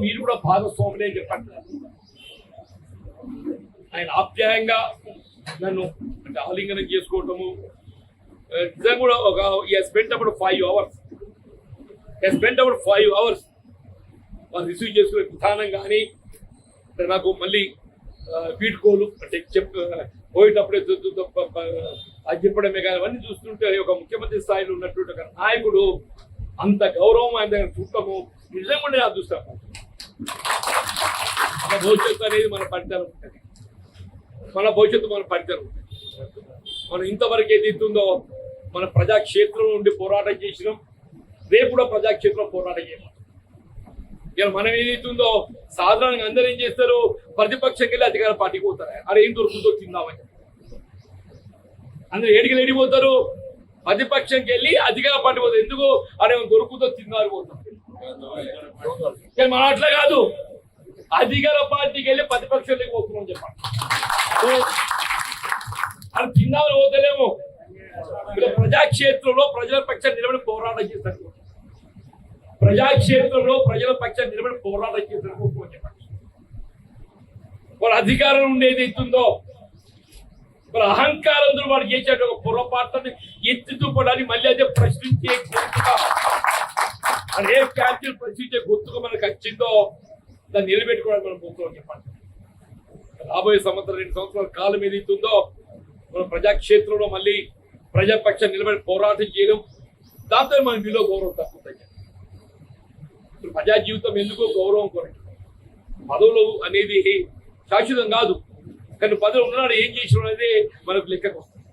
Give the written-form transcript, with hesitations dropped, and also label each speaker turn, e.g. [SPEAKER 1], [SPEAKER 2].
[SPEAKER 1] మీరు కూడా భాగస్వాములే చెప్పండి. ఆయన ఆప్యాయంగా నన్ను అంటే ఆలింగనం చేసుకోవటము నిజంగా కూడా ఒక స్పెంట్ అప్పుడు 5 hours వాళ్ళు రిసీవ్ చేసుకునే విధానం కానీ నాకు మళ్ళీ వీడ్కోలు అంటే పోయేటప్పుడే అది చెప్పడమే కానీ అవన్నీ చూస్తుంటే ఒక ముఖ్యమంత్రి స్థాయిలో ఉన్నటువంటి ఒక నాయకుడు అంత గౌరవం ఆయన దగ్గర చూడటము నిజంగా నేను అదృష్టం. మన భవిష్యత్తు అనేది మన పడితనం ఉంటుంది, మన భవిష్యత్తు మన పడితనం ఉంటుంది. మనం ఇంతవరకు ఏదైతుందో మన ప్రజాక్షేత్రం నుండి పోరాటం చేసినాం, రేపు కూడా ప్రజాక్షేత్రం పోరాటం చేయాలి. ఇక మనం ఏదైతుందో సాధారణంగా అందరూ ఏం చేస్తారు, ప్రతిపక్షంకి వెళ్ళి అధికార పార్టీకి పోతారు. అరే ఏం దొరుకుతుందో తిందామని అందరూ ఏడికి వెళ్ళిపోతారు, ప్రతిపక్షంకి వెళ్ళి అధికార పార్టీ పోతారు. ఎందుకు అరే దొరుకుతుందో తిన్నారు పోతారు. కానీ మన అట్లా కాదు, అధికార పార్టీకి వెళ్ళి ప్రతిపక్షంలోకి పోతున్నాం చెప్పండి. అది తిన్నామని పోతలేము, ప్రజాక్షేత్రంలో ప్రజల పక్షాన్ని నిలబడి పోరాటం చేస్తారు. ప్రజాక్షేత్రంలో ప్రజల పక్షాన్ని నిలబడి పోరాటం చేస్తారు. వాళ్ళ అధికారం ఉండేది ఎత్తుందో వాళ్ళ అహంకారంతో వాడు చేసేట ఒక పొరపాటుని ఎత్తుతూపడాన్ని మళ్ళీ అదే ప్రశ్నించే గుర్తుగా అదే క్యాన్సిల్ ప్రశ్నించే గుర్తుగా మనకు వచ్చిందో దాన్ని నిలబెట్టుకోవడానికి మనం పోతున్నాం చెప్పండి. రాబోయే సంవత్సరం 2 సంవత్సరాల కాలం ఏదైతుందో మన ప్రజాక్షేత్రంలో మళ్ళీ ప్రజాపక్షం నిలబడి పోరాటం చేయడం, దాంతో మన విలువ గౌరవం తప్పుతుంది. ఇప్పుడు ప్రజా జీవితం ఎందుకో గౌరవం కొరకు. పదవులు అనేది శాశ్వతం కాదు, కానీ పదవులు ఉన్నాడు ఏం చేసిన అనేది మనకు లెక్కకు వస్తుంది.